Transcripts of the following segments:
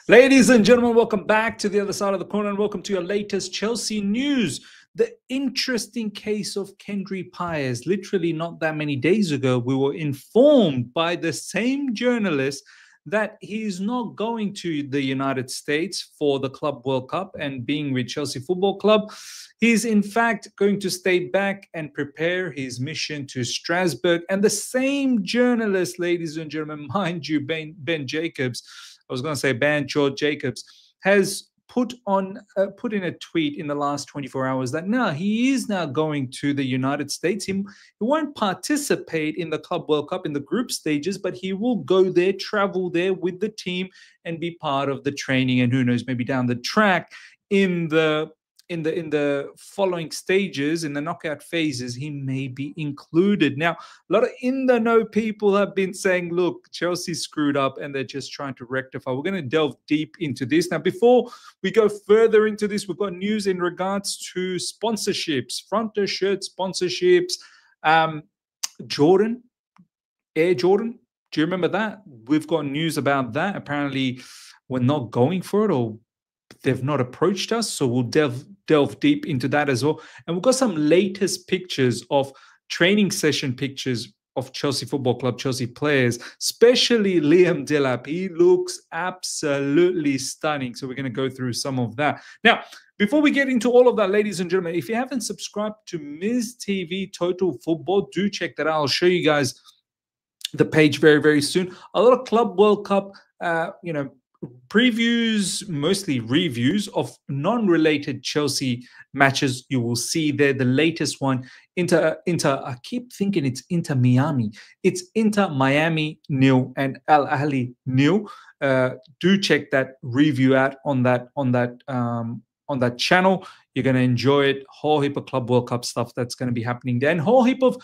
Ladies and gentlemen, welcome back to the other side of the corner and welcome to your latest Chelsea news. The interesting case of Kendry Páez. Literally not that many days ago, we were informed by the same journalist that he's not going to the United States for the Club World Cup and being with Chelsea Football Club. He's in fact going to stay back and prepare his mission to Strasbourg. And the same journalist, ladies and gentlemen, mind you, Ben Jacobs, I was going to say George Jacobs, has put in a tweet in the last 24 hours that now he is now going to the United States. He won't participate in the Club World Cup in the group stages, but he will go there, travel there with the team and be part of the training. And who knows, maybe down the track in the following stages, in the knockout phases, he may be included. Now, a lot of in-the-know people have been saying, look, Chelsea screwed up and they're just trying to rectify. We're going to delve deep into this. Now, before we go further into this, we've got news in regards to sponsorships, Fronter shirt sponsorships. Jordan, Air Jordan, do you remember that? We've got news about that. Apparently, we're not going for it, or they've not approached us, so we'll delve deep into that as well. And we've got some latest pictures of training session pictures of Chelsea Football Club, Chelsea players, especially Liam Delap. He looks absolutely stunning. So we're going to go through some of that. Now, before we get into all of that, ladies and gentlemen, if you haven't subscribed to Ms. TV Total Football, do check that out. I'll show you guys the page very, very soon. A lot of Club World Cup, previews, mostly reviews of non-related Chelsea matches. You will see there the latest one, Inter. I keep thinking it's Inter Miami. It's Inter Miami 0 and Al Ahly 0. Do check that review out on that channel. You're going to enjoy it. Whole heap of Club World Cup stuff that's going to be happening there, and whole heap of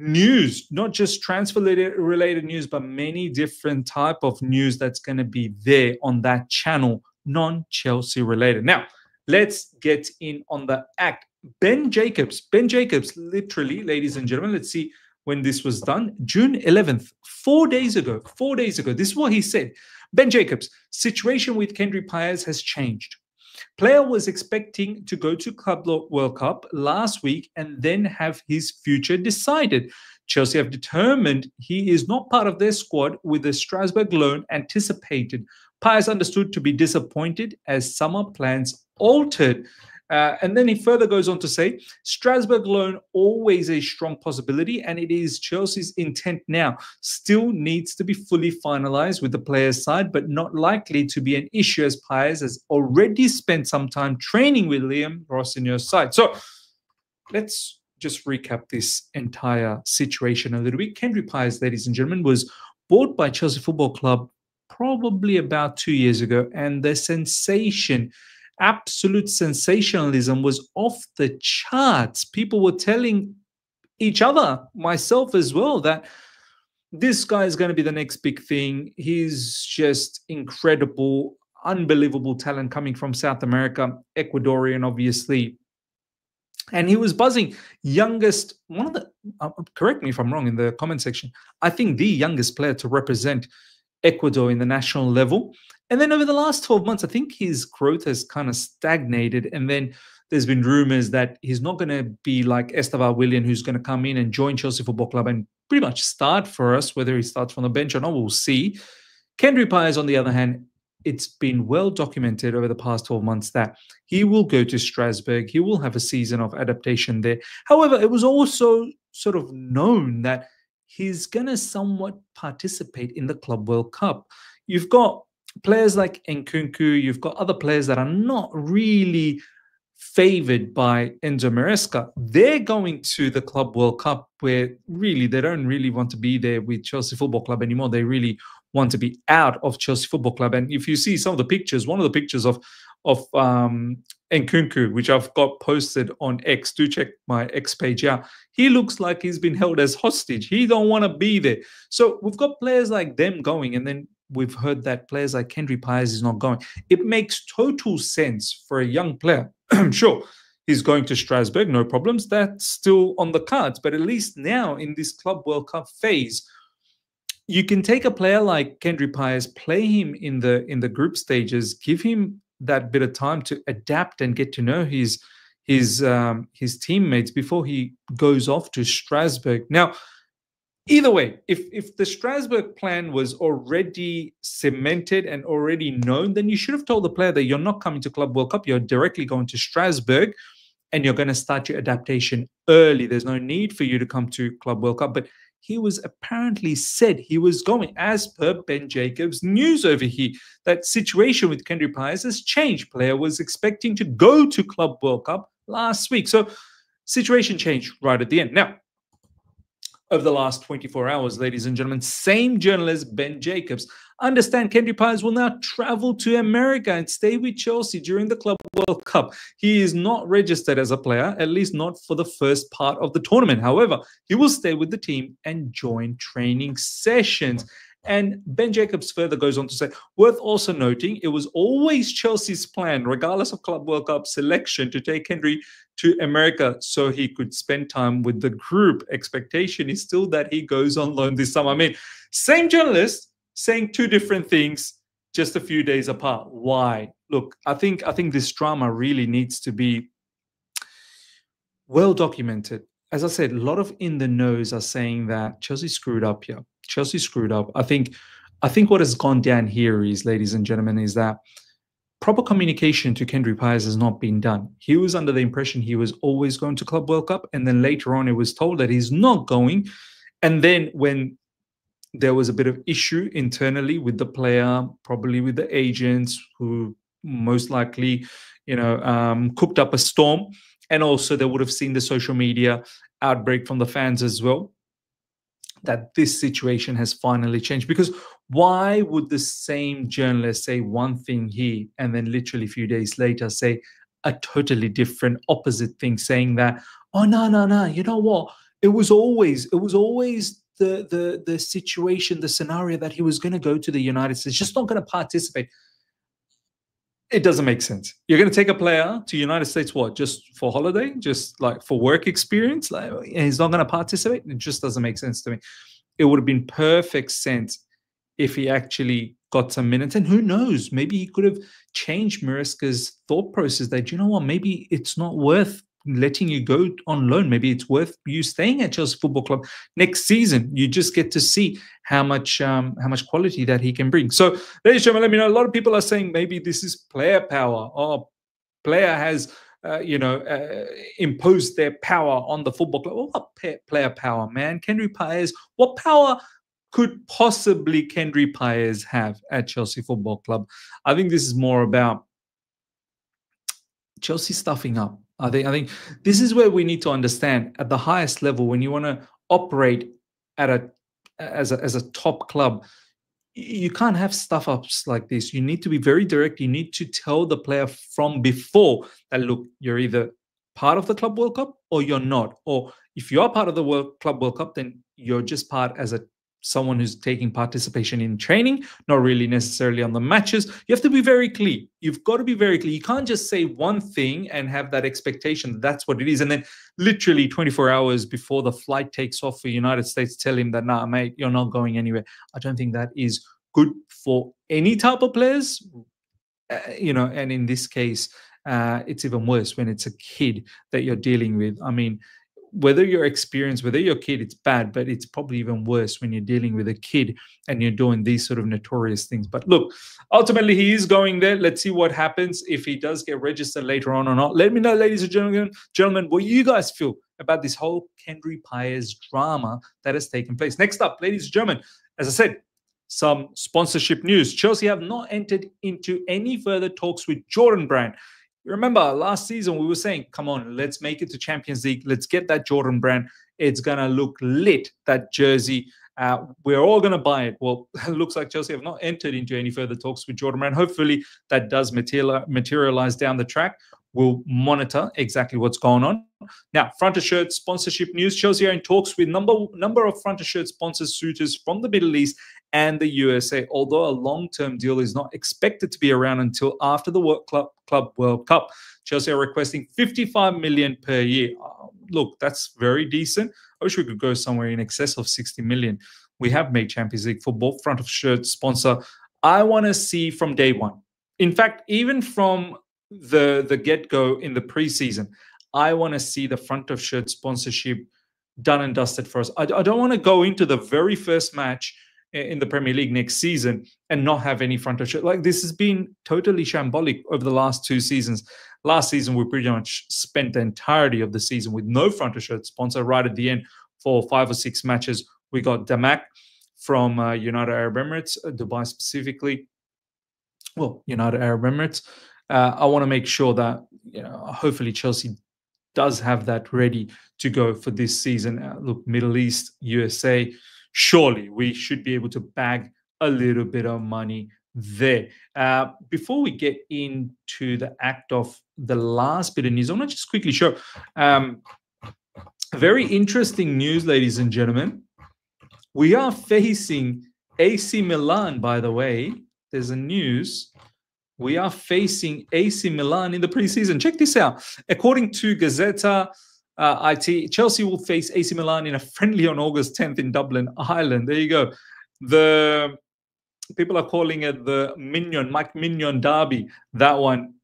news, not just transfer related news, but many different type of news that's going to be there on that channel, non-Chelsea related. Now, let's get in on the act. Ben Jacobs, literally, ladies and gentlemen, let's see when this was done. June 11th, 4 days ago. This is what he said. Ben Jacobs, situation with Kendry Páez has changed. Player was expecting to go to Club World Cup last week and then have his future decided. Chelsea have determined he is not part of their squad with the Strasbourg loan anticipated. Páez understood to be disappointed as summer plans altered. And then he further goes on to say, Strasbourg loan always a strong possibility, and it is Chelsea's intent now. Still needs to be fully finalized with the players' side, but not likely to be an issue as Páez has already spent some time training with Liam Rossignor's side. So let's just recap this entire situation a little bit. Kendry Páez, ladies and gentlemen, was bought by Chelsea Football Club probably about 2 years ago, and the sensation, absolute sensationalism, was off the charts. People were telling each other, myself as well, that this guy is going to be the next big thing. He's just incredible, unbelievable talent coming from South America, Ecuadorian, obviously. And he was buzzing. Youngest, one of the, correct me if I'm wrong in the comment section, I think the youngest player to represent Ecuador in the national level. And then over the last 12 months, I think his growth has kind of stagnated. And then there's been rumors that he's not going to be like Esteban Willian, who's going to come in and join Chelsea Football Club and pretty much start for us. Whether he starts from the bench or not, we'll see. Kendry Páez, on the other hand, it's been well documented over the past 12 months that he will go to Strasbourg. He will have a season of adaptation there. However, it was also sort of known that he's going to somewhat participate in the Club World Cup. You've got players like Nkunku, you've got other players that are not really favored by Enzo Maresca. They're going to the Club World Cup where really they don't really want to be there with Chelsea Football Club anymore. They really want to be out of Chelsea Football Club. And if you see some of the pictures, one of the pictures of Nkunku, which I've got posted on X, do check my X page out. He looks like he's been held as hostage. He don't want to be there. So we've got players like them going, and then we've heard that players like Kendry Páez is not going. It makes total sense for a young player. Sure, he's going to Strasbourg, no problems. That's still on the cards. But at least now in this Club World Cup phase, you can take a player like Kendry Paez, play him in the group stages, give him that bit of time to adapt and get to know his teammates before he goes off to Strasbourg. Now, either way, if the Strasbourg plan was already cemented and already known, then you should have told the player that you're not coming to Club World Cup. You're directly going to Strasbourg, and you're going to start your adaptation early. There's no need for you to come to Club World Cup. But he was apparently said he was going, as per Ben Jacobs' news over here. That situation with Kendry Paez has changed. Player was expecting to go to Club World Cup last week. So situation changed right at the end. Now, over the last 24 hours, ladies and gentlemen, same journalist, Ben Jacobs, understand Kendry Paez will now travel to America and stay with Chelsea during the Club World Cup. He is not registered as a player, at least not for the first part of the tournament. However, he will stay with the team and join training sessions. And Ben Jacobs further goes on to say, worth also noting, it was always Chelsea's plan, regardless of Club World Cup selection, to take Kendry to America so he could spend time with the group. Expectation is still that he goes on loan this summer. I mean, same journalist saying two different things just a few days apart. Why? Look, I think this drama really needs to be well documented. As I said, a lot of in the knows are saying that Chelsea screwed up here. Chelsea screwed up. I think what has gone down here is, ladies and gentlemen, is that proper communication to Kendry Paez has not been done. He was under the impression he was always going to Club World Cup, and then later on it was told that he's not going. And then when there was a bit of issue internally with the player, probably with the agents who most likely, cooked up a storm, and also they would have seen the social media outbreak from the fans as well, that this situation has finally changed. Because why would the same journalist say one thing here and then literally a few days later say a totally different opposite thing, saying that, oh, no, you know what? It was always the situation, the scenario that he was going to go to the United States, just not going to participate. It doesn't make sense. You're going to take a player to United States, what, just for holiday, just like for work experience? Like, and he's not going to participate? It just doesn't make sense to me. It would have been perfect sense if he actually got some minutes. And who knows, maybe he could have changed Maresca's thought process that, you know what, maybe it's not worth letting you go on loan. Maybe it's worth you staying at Chelsea Football Club next season. You just get to see how much quality that he can bring. So, ladies and gentlemen, let me know. A lot of people are saying maybe this is player power. Or player has, imposed their power on the football club. Well, what player power, man? Kendry Paez, what power could possibly Kendry Paez have at Chelsea Football Club? I think this is more about Chelsea stuffing up. I think this is where we need to understand at the highest level, when you want to operate at as a top club, you can't have stuff ups like this. You need to be very direct. You need to tell the player from before that, look, you're either part of the Club World Cup or you're not. Or if you are part of the Club World Cup, then you're just part as someone who's taking participation in training, not really necessarily on the matches. You have to be very clear. You've got to be very clear. You can't just say one thing and have that expectation that's what it is. And then literally 24 hours before the flight takes off for United States, tell him that, nah, mate, you're not going anywhere. I don't think that is good for any type of players, and in this case, it's even worse when it's a kid that you're dealing with. I mean, whether you're experienced, whether you're a kid, it's bad, but it's probably even worse when you're dealing with a kid and you're doing these sort of notorious things. But look, ultimately, he is going there. Let's see what happens if he does get registered later on or not. Let me know, ladies and gentlemen, what you guys feel about this whole Kendry Paez drama that has taken place. Next up, ladies and gentlemen, as I said, some sponsorship news. Chelsea have not entered into any further talks with Jordan Brand. Remember, last season we were saying, come on, let's make it to Champions League. Let's get that Jordan Brand. It's going to look lit, that jersey. We're all going to buy it. Well, it looks like Chelsea have not entered into any further talks with Jordan Brand. Hopefully that does materialize down the track. We'll monitor exactly what's going on. Now, Fronter Shirt sponsorship news. Chelsea are in talks with number of Fronter Shirt sponsors, suitors from the Middle East and the USA, although a long-term deal is not expected to be around until after the Club World Cup. Chelsea are requesting 55 million per year. Look, that's very decent. I wish we could go somewhere in excess of 60 million. we have made Champions League football, front of shirt sponsor. I want to see from day one. In fact, even from the get-go in the preseason, I want to see the front of shirt sponsorship done and dusted for us. I don't want to go into the very first match in the Premier League next season and not have any front of shirt. Like, this has been totally shambolic over the last 2 seasons. Last season, we pretty much spent the entirety of the season with no front of shirt sponsor. Right at the end, for 5 or 6 matches, we got Damac from United Arab Emirates, Dubai specifically. Well, United Arab Emirates. I want to make sure that, hopefully Chelsea does have that ready to go for this season. Look, Middle East, USA, surely we should be able to bag a little bit of money there. Before we get into the act of the last bit of news, I want to just quickly show very interesting news, ladies and gentlemen. We are facing AC Milan, by the way. There's a news. We are facing AC Milan in the preseason. Check this out. According to Gazzetta IT, Chelsea will face AC Milan in a friendly on August 10th in Dublin, Ireland. There you go. The people are calling it the Mike Mignon derby. That one,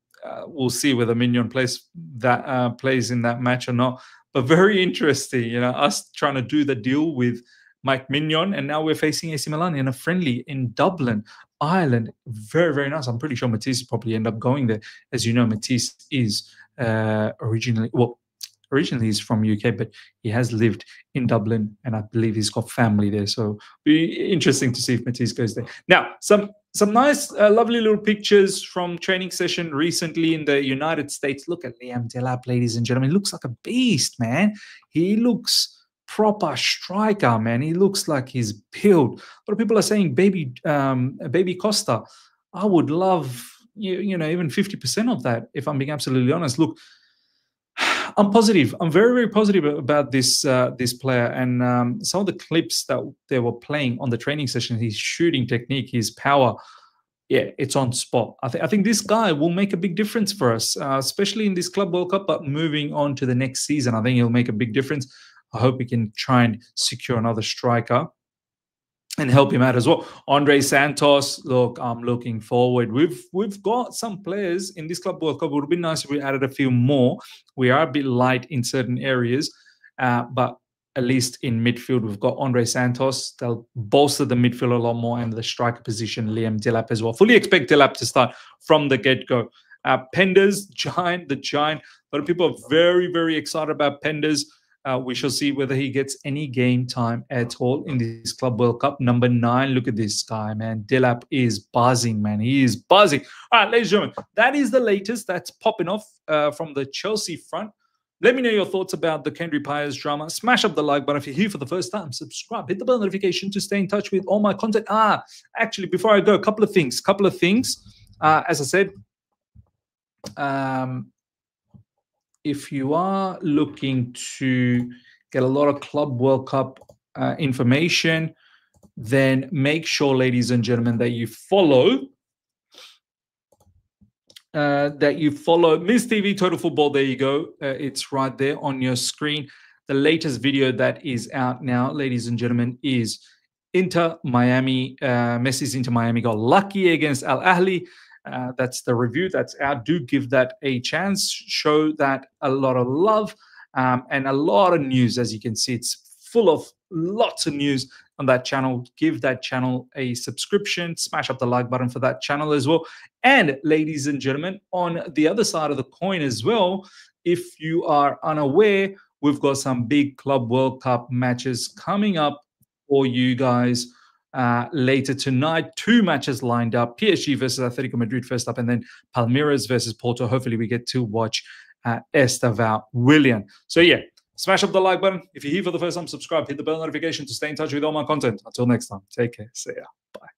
we'll see whether Mignon plays in that match or not. But very interesting, us trying to do the deal with Mike Mignon, and now we're facing AC Milan in a friendly in Dublin, Ireland. Very, very nice. I'm pretty sure Matisse will probably end up going there. As you know, Matisse is originally he's from UK, but he has lived in Dublin, and I believe he's got family there. So be interesting to see if Matisse goes there. Now, some nice, lovely little pictures from training session recently in the United States. Look at Liam Delap, ladies and gentlemen. He looks like a beast, man. He looks proper striker, man. He looks like he's built. A lot of people are saying baby Costa. I would love even 50% of that, if I'm being absolutely honest. Look, I'm positive. I'm very, very positive about this player, and some of the clips that they were playing on the training session, his shooting technique, his power, yeah, it's on spot. I think this guy will make a big difference for us, especially in this Club World Cup. But moving on to the next season, I think he'll make a big difference. I hope we can try and secure another striker and help him out as well. Andre Santos, look, I'm looking forward. We've got some players in this Club World Cup. It would have been nice if we added a few more. We are a bit light in certain areas, but at least in midfield, we've got Andre Santos. They'll bolster the midfield a lot more, and the striker position, Liam Delap as well. Fully expect Delap to start from the get-go. Penders, the giant. A lot of people are very, very excited about Penders. We shall see whether he gets any game time at all in this Club World Cup. Number 9, look at this guy, man. Delap is buzzing, man. He is buzzing. All right, ladies and gentlemen, that is the latest that's popping off from the Chelsea front. Let me know your thoughts about the Kendry Páez drama. Smash up the like button if you're here for the first time. Subscribe. Hit the bell notification to stay in touch with all my content. Actually, before I go, a couple of things. As I said, if you are looking to get a lot of Club World Cup information, then make sure, ladies and gentlemen, that you follow Miz TV Total Football. There you go. It's right there on your screen. The latest video that is out now, ladies and gentlemen, is Inter Miami. Messi's Inter Miami got lucky against Al Ahly. That's the review that's out. Do give that a chance. Show that a lot of love and a lot of news. As you can see, it's full of lots of news on that channel. Give that channel a subscription. Smash up the like button for that channel as well. And ladies and gentlemen, on the other side of the coin as well, if you are unaware, we've got some big Club World Cup matches coming up for you guys. Later tonight, 2 matches lined up. PSG versus Atletico Madrid first up, and then Palmeiras versus Porto. Hopefully we get to watch Estevão Willian. So yeah, smash up the like button. If you're here for the first time, subscribe. Hit the bell notification to stay in touch with all my content. Until next time, take care. See ya. Bye.